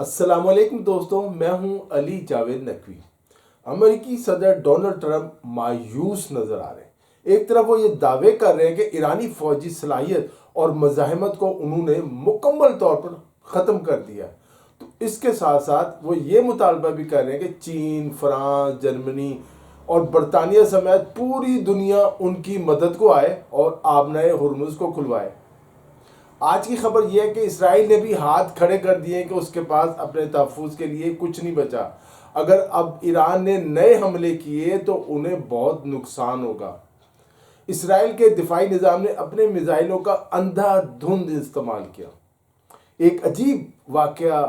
السلام علیکم دوستوں، میں ہوں علی جاوید نقوی۔ امریکی صدر ڈونلڈ ٹرمپ مایوس نظر آ رہے ہیں۔ ایک طرف وہ یہ دعوے کر رہے ہیں کہ ایرانی فوجی صلاحیت اور مزاحمت کو انہوں نے مکمل طور پر ختم کر دیا، تو اس کے ساتھ ساتھ وہ یہ مطالبہ بھی کر رہے ہیں کہ چین، فرانس، جرمنی اور برطانیہ سمیت پوری دنیا ان کی مدد کو آئے اور آبنائے ہرمز کو کھلوائے۔ آج کی خبر یہ ہے کہ اسرائیل نے بھی ہاتھ کھڑے کر دیے کہ اس کے پاس اپنے تحفظ کے لیے کچھ نہیں بچا۔ اگر اب ایران نے نئے حملے کیے تو انہیں بہت نقصان ہوگا۔ اسرائیل کے دفاعی نظام نے اپنے میزائلوں کا اندھا دھند استعمال کیا۔ ایک عجیب واقعہ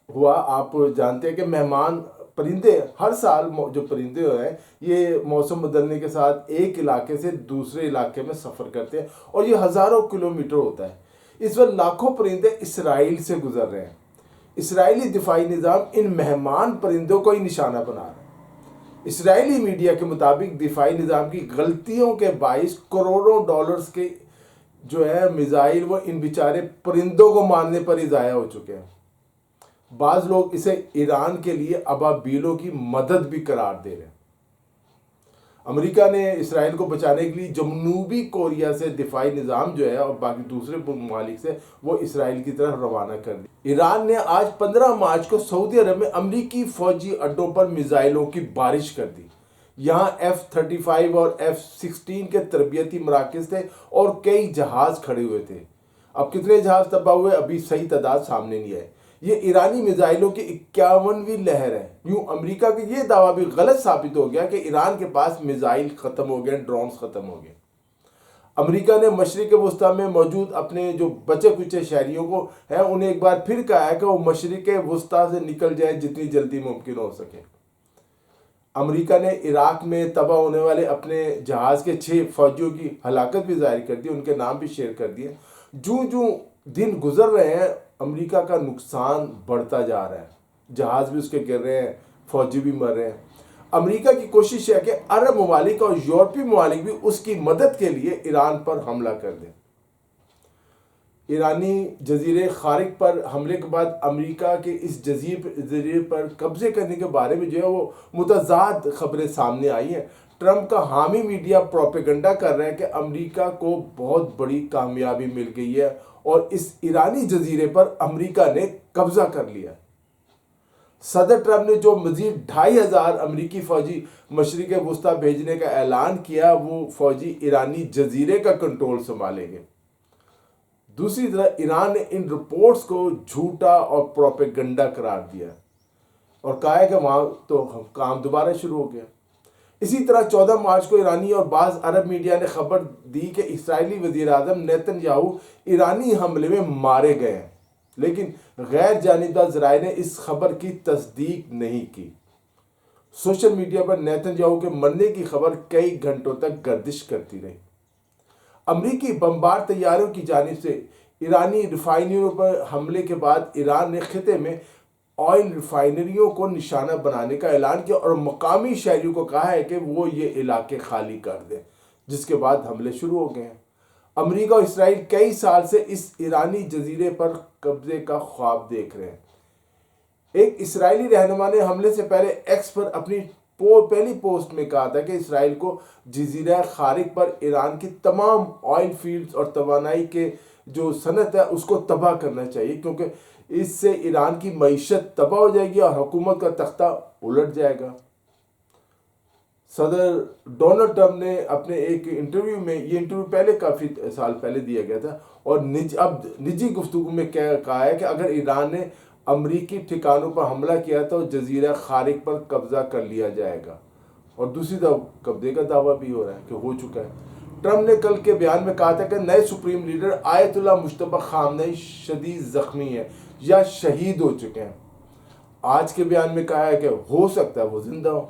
ہوا، آپ جانتے ہیں کہ مہمان پرندے ہر سال جو پرندے ہیں یہ موسم بدلنے کے ساتھ ایک علاقے سے دوسرے علاقے میں سفر کرتے ہیں اور یہ ہزاروں کلومیٹر ہوتا ہے۔ اس وقت لاکھوں پرندے اسرائیل سے گزر رہے ہیں۔ اسرائیلی دفاعی نظام ان مہمان پرندوں کو ہی نشانہ بنا رہا ہے۔ اسرائیلی میڈیا کے مطابق دفاعی نظام کی غلطیوں کے باعث کروڑوں ڈالرز کے جو ہے میزائل وہ ان بیچارے پرندوں کو مارنے پر ہی ضائع ہو چکے ہیں۔ بعض لوگ اسے ایران کے لیے ابابیلوں کی مدد بھی قرار دے رہے ہیں۔ امریکہ نے اسرائیل کو بچانے کے لیے جنوبی کوریا سے دفاعی نظام جو ہے اور باقی دوسرے ممالک سے وہ اسرائیل کی طرف روانہ کر دیا۔ ایران نے آج 15 مارچ کو سعودی عرب میں امریکی فوجی اڈوں پر میزائلوں کی بارش کر دی۔ یہاں F-35 اور F-16 کے تربیتی مراکز تھے اور کئی جہاز کھڑے ہوئے تھے۔ اب کتنے جہاز تباہ ہوئے ابھی صحیح تعداد سامنے نہیں آئے۔ یہ ایرانی میزائلوں کی 51ویں لہر ہے۔ یوں امریکہ کا یہ دعویٰ بھی غلط ثابت ہو گیا کہ ایران کے پاس میزائل ختم ہو گئے، ڈرونز ختم ہو گئے۔ امریکہ نے مشرق وسطیٰ میں موجود اپنے جو بچے کچے شہریوں کو ہے انہیں ایک بار پھر کہا ہے کہ وہ مشرق وسطیٰ سے نکل جائیں جتنی جلدی ممکن ہو سکے۔ امریکہ نے عراق میں تباہ ہونے والے اپنے جہاز کے 6 فوجیوں کی ہلاکت بھی ظاہر کر دی، ان کے نام بھی شیئر کر دیے۔ جوں دن گزر رہے ہیں امریکہ کا نقصان بڑھتا جا رہا ہے، جہاز بھی اس کے گر رہے ہیں، فوجی بھی مر رہے ہیں۔ امریکہ کی کوشش ہے کہ عرب ممالک اور یورپی ممالک بھی اس کی مدد کے لیے ایران پر حملہ کر دیں۔ ایرانی جزیرے خارق پر حملے کے بعد امریکہ کے اس جزیرے پر قبضے کرنے کے بارے میں جو ہے وہ متضاد خبریں سامنے آئی ہیں۔ ٹرمپ کا حامی میڈیا پروپیگنڈا کر رہا ہے کہ امریکہ کو بہت بڑی کامیابی مل گئی ہے اور اس ایرانی جزیرے پر امریکہ نے قبضہ کر لیا۔ صدر ٹرمپ نے جو مزید 2500 امریکی فوجی مشرق وسطیٰ بھیجنے کا اعلان کیا، وہ فوجی ایرانی جزیرے کا کنٹرول سنبھالیں گے۔ دوسری طرف ایران نے ان رپورٹس کو جھوٹا اور پروپیگنڈا قرار دیا اور کہا ہے کہ وہاں تو کام دوبارہ شروع ہو گیا۔ اسی طرح 14 مارچ کو ایرانی اور بعض عرب میڈیا نے خبر دی کہ اسرائیلی وزیر اعظم نیتن یاہو ایرانی حملے میں مارے گئے ہیں، لیکن غیر جانبدار ذرائع نے اس خبر کی تصدیق نہیں کی۔ سوشل میڈیا پر نیتن یاہو کے مرنے کی خبر کئی گھنٹوں تک گردش کرتی رہی۔ امریکی بمبار طیاروں کی جانب سے ایرانی ریفائنریوں پر حملے کے بعد ایران نے خطے میں آئل ریفائنریوں کو نشانہ بنانے کا اعلان کیا اور مقامی شہریوں کو کہا ہے کہ وہ یہ علاقے خالی کر دیں، جس کے بعد حملے شروع ہو گئے ہیں۔ امریکہ اور اسرائیل کئی سال سے اس ایرانی جزیرے پر قبضے کا خواب دیکھ رہے ہیں۔ ایک اسرائیلی رہنما نے حملے سے پہلے ایکس پر اپنی پہلی پوسٹ میں کہا تھا کہ اسرائیل کو جزیرہ خارق پر ایران کی تمام آئل فیلڈز اور توانائی کے جو صنعت ہے اس کو تباہ کرنا چاہیے، کیونکہ اس سے ایران کی معیشت تباہ ہو جائے گی اور حکومت کا تختہ الٹ جائے گا۔ صدر ڈونلڈ ٹرمپ نے اپنے ایک انٹرویو میں، یہ انٹرویو پہلے کافی سال پہلے دیا گیا تھا اور اب نجی گفتگو میں کہا ہے کہ اگر ایران نے امریکی ٹھکانوں پر حملہ کیا تو جزیرہ خارق پر قبضہ کر لیا جائے گا، اور دوسری طرف قبضے کا دعویٰ بھی ہو رہا ہے کہ ہو چکا ہے۔ ٹرمپ نے کل کے بیان میں کہا تھا کہ نئے سپریم لیڈر آیت اللہ مجتبی خامنئی شدید زخمی ہیں یا شہید ہو چکے ہیں۔ آج کے بیان میں کہا ہے کہ ہو سکتا ہے وہ زندہ ہو۔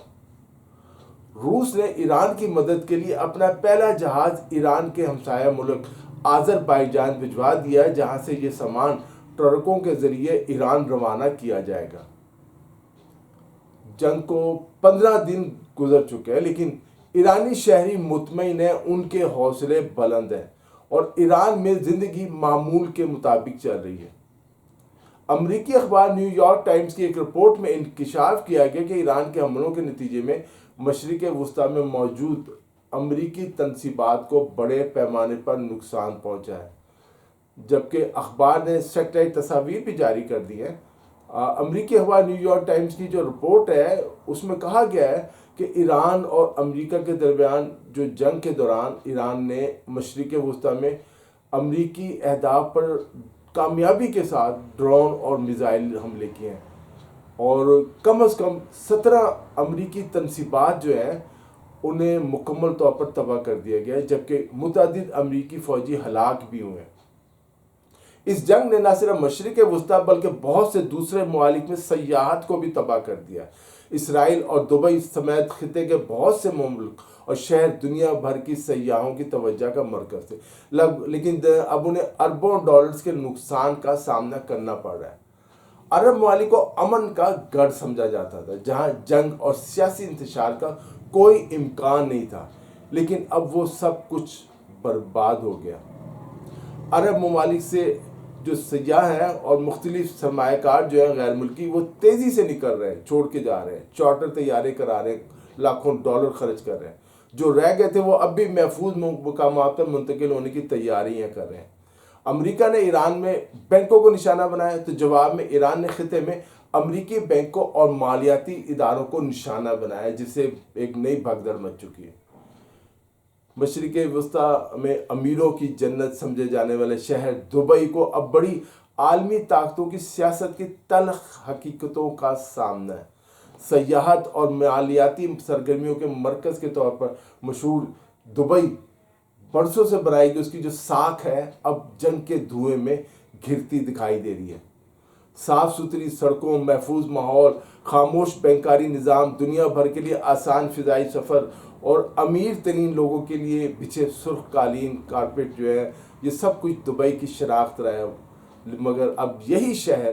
روس نے ایران کی مدد کے لیے اپنا پہلا جہاز ایران کے ہمسایہ ملک آذربائیجان بھجوا دیا ہے، جہاں سے یہ سامان ٹرکوں کے ذریعے ایران روانہ کیا جائے گا۔ جنگ کو 15 دن گزر چکے ہیں، لیکن ایرانی شہری مطمئن ہیں، ان کے حوصلے بلند ہیں اور ایران میں زندگی معمول کے مطابق چل رہی ہے۔ امریکی اخبار نیو یارک ٹائمز کی ایک رپورٹ میں انکشاف کیا گیا کہ ایران کے حملوں کے نتیجے میں مشرق وسطیٰ میں موجود امریکی تنصیبات کو بڑے پیمانے پر نقصان پہنچا ہے، جبکہ اخبار نے سیٹلائٹ تصاویر بھی جاری کر دی ہیں۔ امریکی اخبار نیو یارک ٹائمز کی جو رپورٹ ہے اس میں کہا گیا ہے کہ ایران اور امریکہ کے درمیان جو جنگ کے دوران ایران نے مشرق وسطیٰ میں امریکی اہداف پر کامیابی کے ساتھ ڈرون اور میزائل حملے کیے ہیں، اور کم از کم 17 امریکی تنصیبات جو ہیں انہیں مکمل طور پر تباہ کر دیا گیا ہے، جبکہ متعدد امریکی فوجی ہلاک بھی ہوئے ہیں۔ اس جنگ نے نہ صرف مشرق وسطیٰ بلکہ بہت سے دوسرے ممالک میں سیاحت کو بھی تباہ کر دیا۔ اسرائیل اور دبئی سمیت خطے کے بہت سے ممالک اور شہر دنیا بھر کی سیاحوں کی توجہ کا مرکز تھے، لیکن اب انہیں اربوں ڈالرز کے نقصان کا سامنا کرنا پڑ رہا ہے۔ عرب ممالک کو امن کا گڑھ سمجھا جاتا تھا، جہاں جنگ اور سیاسی انتشار کا کوئی امکان نہیں تھا، لیکن اب وہ سب کچھ برباد ہو گیا۔ عرب ممالک سے جو سیاح ہیں اور مختلف سرمایہ کار جو ہیں غیر ملکی، وہ تیزی سے نکل رہے ہیں، چھوڑ کے جا رہے ہیں، چارٹر طیارے کرا رہے ہیں، لاکھوں ڈالر خرچ کر رہے ہیں۔ جو رہ گئے تھے وہ اب بھی محفوظ مقامات پر منتقل ہونے کی تیاریاں کر رہے ہیں۔ امریکہ نے ایران میں بینکوں کو نشانہ بنایا تو جواب میں ایران نے خطے میں امریکی بینکوں اور مالیاتی اداروں کو نشانہ بنایا، جس سے ایک نئی بھگدڑ مچ چکی ہے۔ مشرق وسطیٰ میں امیروں کی جنت سمجھے جانے والے شہر دبئی کو اب بڑی عالمی طاقتوں کی سیاست کی تلخ حقیقتوں کا سامنا ہے۔ سیاحت اور مالیاتی سرگرمیوں کے مرکز کے طور پر مشہور دبئی برسوں سے بنائی گئی اس کی جو ساکھ ہے اب جنگ کے دھوئیں میں گھرتی دکھائی دے رہی ہے۔ صاف ستھری سڑکوں، محفوظ ماحول، خاموش بینکاری نظام، دنیا بھر کے لیے آسان فضائی سفر اور امیر ترین لوگوں کے لیے بچھے سرخ قالین کارپیٹ جو ہے، یہ سب کچھ دبئی کی شناخت رہا ہے۔ مگر اب یہی شہر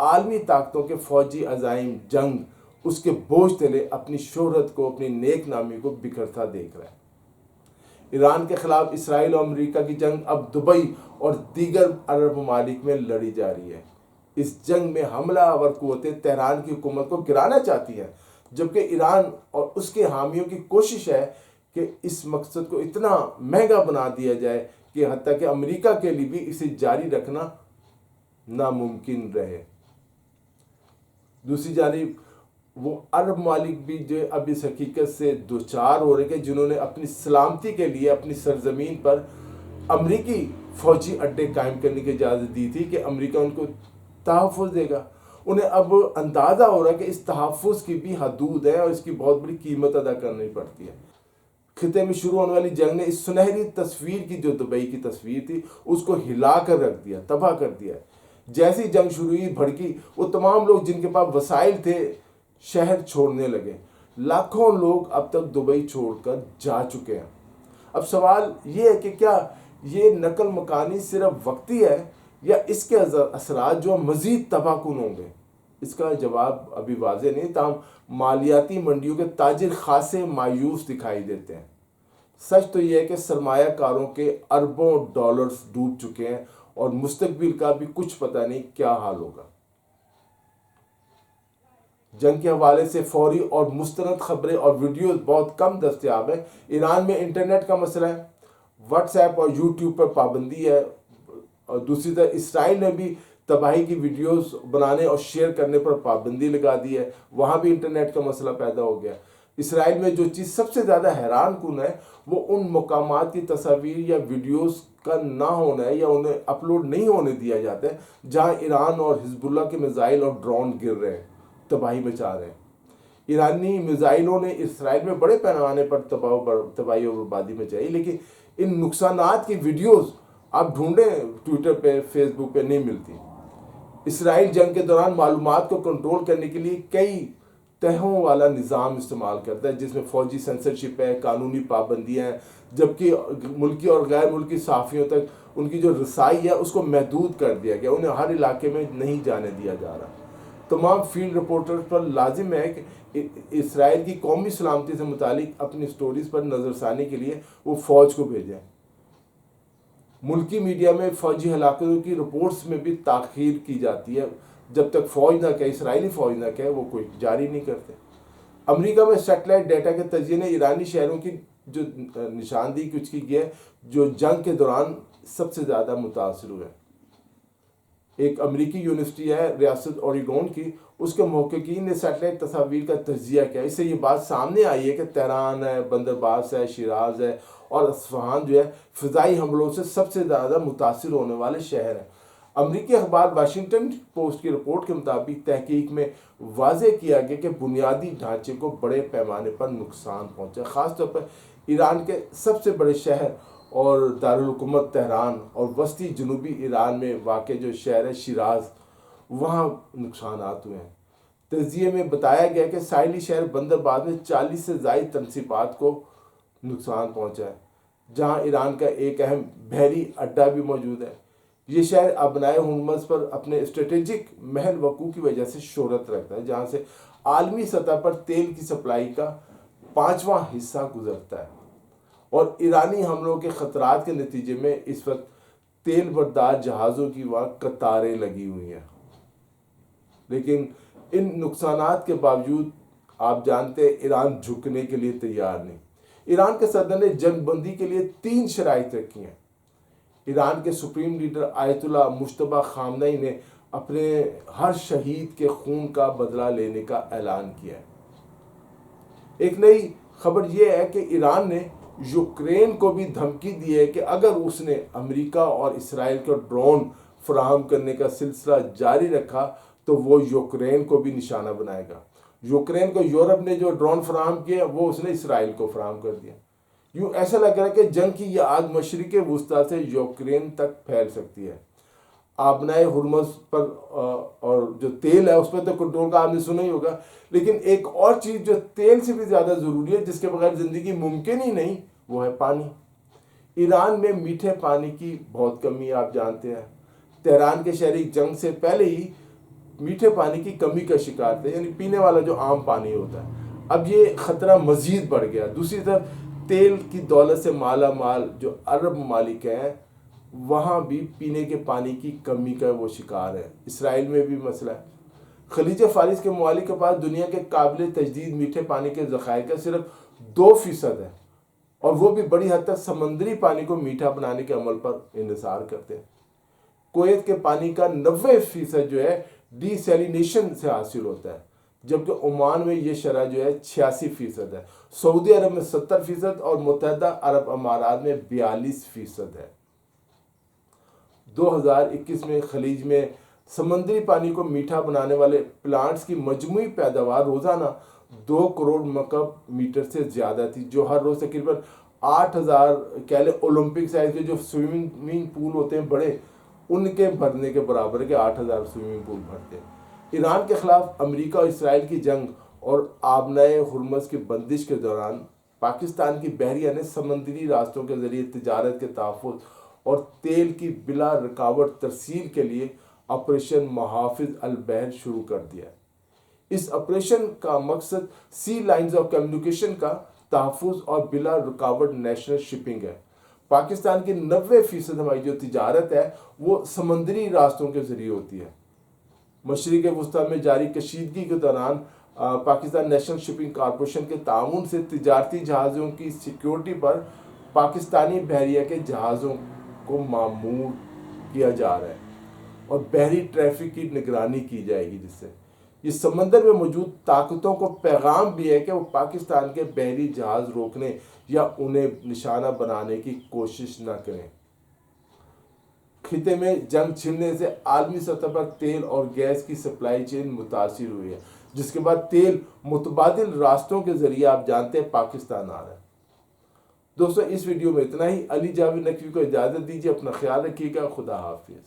عالمی طاقتوں کے فوجی عزائم، جنگ، اس کے بوجھ تلے اپنی شہرت کو، اپنی نیک نامی کو بکھرتا دیکھ رہا ہے۔ ایران کے خلاف اسرائیل اور امریکہ کی جنگ اب دبئی اور دیگر عرب ممالک میں لڑی جا رہی ہے۔ اس جنگ میں حملہ آور قوتیں تہران کی حکومت کو گرانا چاہتی ہیں، جبکہ ایران اور اس کے حامیوں کی کوشش ہے کہ اس مقصد کو اتنا مہنگا بنا دیا جائے کہ حتیٰ کہ امریکہ کے لیے بھی اسے جاری رکھنا ناممکن رہے۔ دوسری جانب وہ عرب ممالک بھی جو اب اس حقیقت سے دوچار ہو رہے کہ جنہوں نے اپنی سلامتی کے لیے اپنی سرزمین پر امریکی فوجی اڈے قائم کرنے کی اجازت دی تھی کہ امریکہ ان کو تحفظ دے گا، انہیں اب اندازہ ہو رہا ہے کہ اس تحفظ کی بھی حدود ہے اور اس کی بہت بڑی قیمت ادا کرنی پڑتی ہے۔ خطے میں شروع ہونے والی جنگ نے اس سنہری تصویر کی جو دبئی کی تصویر تھی اس کو ہلا کر رکھ دیا، تباہ کر دیا۔ جیسی جنگ شروع ہوئی بھڑکی، وہ تمام لوگ جن کے پاس وسائل تھے شہر چھوڑنے لگے۔ لاکھوں لوگ اب تک دبئی چھوڑ کر جا چکے ہیں۔ اب سوال یہ ہے کہ کیا یہ نقل مکانی صرف وقتی ہے یا اس کے اثرات جو مزید تباہ کن ہوں گے؟ اس کا جواب ابھی واضح نہیں، تاہم مالیاتی منڈیوں کے تاجر خاصے مایوس دکھائی دیتے ہیں۔ سچ تو یہ ہے کہ سرمایہ کاروں کے اربوں ڈالرز ڈوب چکے ہیں اور مستقبل کا بھی کچھ پتہ نہیں کیا حال ہوگا۔ جنگ کے حوالے سے فوری اور مستند خبریں اور ویڈیوز بہت کم دستیاب ہیں۔ ایران میں انٹرنیٹ کا مسئلہ ہے، واٹس ایپ اور یوٹیوب پر پابندی ہے، اور دوسری طرف اسرائیل نے بھی تباہی کی ویڈیوز بنانے اور شیئر کرنے پر پابندی لگا دی ہے، وہاں بھی انٹرنیٹ کا مسئلہ پیدا ہو گیا۔ اسرائیل میں جو چیز سب سے زیادہ حیران کن ہے وہ ان مقامات کی تصاویر یا ویڈیوز کا نہ ہونا ہے یا انہیں اپلوڈ نہیں ہونے دیا جاتا ہے جہاں ایران اور حزب اللہ کے میزائل اور ڈرون گر رہے ہیں، تباہی مچا رہے ہیں۔ ایرانی میزائلوں نے اسرائیل میں بڑے پیمانے پر تباہی اور بربادی مچائی، لیکن ان نقصانات کی ویڈیوز آپ ڈھونڈیں ٹویٹر پہ، فیس بک پہ نہیں ملتی۔ اسرائیل جنگ کے دوران معلومات کو کنٹرول کرنے کے لیے کئی تہوں والا نظام استعمال کرتا ہے، جس میں فوجی سینسرشپ ہے، قانونی پابندیاں ہیں، جبکہ ملکی اور غیر ملکی صحافیوں تک ان کی جو رسائی ہے اس کو محدود کر دیا گیا، انہیں ہر علاقے میں نہیں جانے دیا جا رہا۔ تمام فیلڈ رپورٹرز پر لازم ہے کہ اسرائیل کی قومی سلامتی سے متعلق اپنی سٹوریز پر نظر ثانی کے لیے وہ فوج کو بھیجیں۔ ملکی میڈیا میں فوجی ہلاکتوں کی رپورٹس میں بھی تاخیر کی جاتی ہے، جب تک فوج نہ کہے، اسرائیلی فوج نہ کہے وہ کوئی جاری نہیں کرتے۔ امریکہ میں سیٹلائٹ ڈیٹا کے تجزیے نے ایرانی شہروں کی جو نشاندہی کچھ کی ہے جو جنگ کے دوران سب سے زیادہ متاثر ہوئے۔ ایک امریکی یونیورسٹی ہے ریاست اوریگون کی، اس کے محققین نے سیٹلائٹ تصاویر کا تجزیہ کیا۔ اس سے یہ بات سامنے آئی ہے کہ تہران ہے، بندر عباس ہے، شیراز ہے اور اصفہان جو ہے فضائی حملوں سے سب سے زیادہ متاثر ہونے والے شہر ہیں۔ امریکی اخبار واشنگٹن پوسٹ کی رپورٹ کے مطابق تحقیق میں واضح کیا گیا کہ بنیادی ڈھانچے کو بڑے پیمانے پر نقصان پہنچا، خاص طور پر ایران کے سب سے بڑے شہر اور دارالحکومت تہران اور وسطی جنوبی ایران میں واقع جو شہر ہے شیراز، وہاں نقصانات ہوئے ہیں۔ تجزیے میں بتایا گیا کہ ساحلی شہر بندر عباس میں 40 سے زائد تنصیبات کو نقصان پہنچا ہے، جہاں ایران کا ایک اہم بحری اڈہ بھی موجود ہے۔ یہ شہر ابنائے ہرمز پر اپنے اسٹریٹجک محل وقوع کی وجہ سے شہرت رکھتا ہے، جہاں سے عالمی سطح پر تیل کی سپلائی کا 5واں حصہ گزرتا ہے، اور ایرانی حملوں کے خطرات کے نتیجے میں اس وقت تیل بردار جہازوں کی وہاں قطاریں لگی ہوئی ہیں۔ لیکن ان نقصانات کے باوجود آپ جانتے ہیں ایران جھکنے کے لیے تیار نہیں۔ ایران کے صدر نے جنگ بندی کے لیے 3 شرائط رکھی ہیں۔ ایران کے سپریم لیڈر آیت اللہ مجتبی خامنئی نے اپنے ہر شہید کے خون کا بدلہ لینے کا اعلان کیا ہے۔ ایک نئی خبر یہ ہے کہ ایران نے یوکرین کو بھی دھمکی دی ہے کہ اگر اس نے امریکہ اور اسرائیل کو ڈرون فراہم کرنے کا سلسلہ جاری رکھا تو وہ یوکرین کو بھی نشانہ بنائے گا۔ یوکرین کو یورپ نے جو ڈرون فراہم کیا وہ اس نے اسرائیل کو فراہم کر دیا۔ یوں ایسا لگ رہا ہے کہ جنگ کی یہ آگ مشرق وسطیٰ سے یوکرین تک پھیل سکتی ہے۔ آبنائے ہرمز پر اور جو تیل ہے اس پر تو کنٹرول کا آپ نے سنا ہی ہوگا، لیکن ایک اور چیز جو تیل سے بھی زیادہ ضروری ہے، جس کے بغیر زندگی ممکن ہی نہیں، وہ ہے پانی۔ ایران میں میٹھے پانی کی بہت کمی آپ جانتے ہیں۔ تہران کے شہری جنگ سے پہلے ہی میٹھے پانی کی کمی کا شکار تھے، یعنی پینے والا جو عام پانی ہوتا ہے۔ اب یہ خطرہ مزید بڑھ گیا۔ دوسری طرف تیل کی دولت سے مالا مال جو عرب ممالک ہیں، وہاں بھی پینے کے پانی کی کمی کا وہ شکار ہے۔ اسرائیل میں بھی مسئلہ ہے۔ خلیج فارس کے ممالک کے پاس دنیا کے قابل تجدید میٹھے پانی کے ذخائر کا صرف 2% ہے، اور وہ بھی بڑی حد تک سمندری پانی کو میٹھا بنانے کے عمل پر انحصار کرتے ہیں۔ کویت کے پانی کا 90% جو ہے ڈی سیلینیشن سے حاصل ہوتا ہے، جبکہ عمان میں یہ شرح جو ہے 86% ہے، سعودی عرب میں 70% اور متحدہ عرب امارات میں 42% ہے۔ 2021 میں خلیج میں سمندری پانی کو میٹھا بنانے والے پلانٹس کی مجموعی پیداوار روزانہ 2 کروڑ مکعب میٹر سے زیادہ تھی، جو ہر روز تقریباً 8000 کہہ لیں اولمپک سائز کے جو سوئمنگ پول ہوتے ہیں بڑے، ان کے بھرنے کے برابر کے 8000 سوئمنگ پول بھرتے ہیں۔ ایران کے خلاف امریکہ اور اسرائیل کی جنگ اور آبنائے ہرمز کی بندش کے دوران پاکستان کی بحریہ نے سمندری راستوں کے ذریعے تجارت کے تحفظ اور تیل کی بلا رکاوٹ ترسیل کے لیے آپریشن محافظ البحر شروع کر دیا ہے۔ اس آپریشن کا مقصد سی لائنز آف کمیونیکیشن کا تحفظ اور بلا رکاوٹ نیشنل شپنگ ہے۔ پاکستان کی 90% ہماری جو تجارت ہے وہ سمندری راستوں کے ذریعے ہوتی ہے۔ مشرق وسطیٰ میں جاری کشیدگی کے دوران پاکستان نیشنل شپنگ کارپوریشن کے تعاون سے تجارتی جہازوں کی سیکیورٹی پر پاکستانی بحریہ کے جہازوں کو مامور کیا جا رہا ہے، اور بحری ٹریفک کی نگرانی کی جائے گی، جس سے یہ سمندر میں موجود طاقتوں کو پیغام بھی ہے کہ وہ پاکستان کے بحری جہاز روکنے یا انہیں نشانہ بنانے کی کوشش نہ کریں۔ خطے میں جنگ چھڑنے سے عالمی سطح پر تیل اور گیس کی سپلائی چین متاثر ہوئی ہے، جس کے بعد تیل متبادل راستوں کے ذریعے آپ جانتے ہیں پاکستان آ رہا ہے۔ دوستو اس ویڈیو میں اتنا ہی۔ علی جاوید نقوی کو اجازت دیجیے، اپنا خیال رکھیے گا، خدا حافظ۔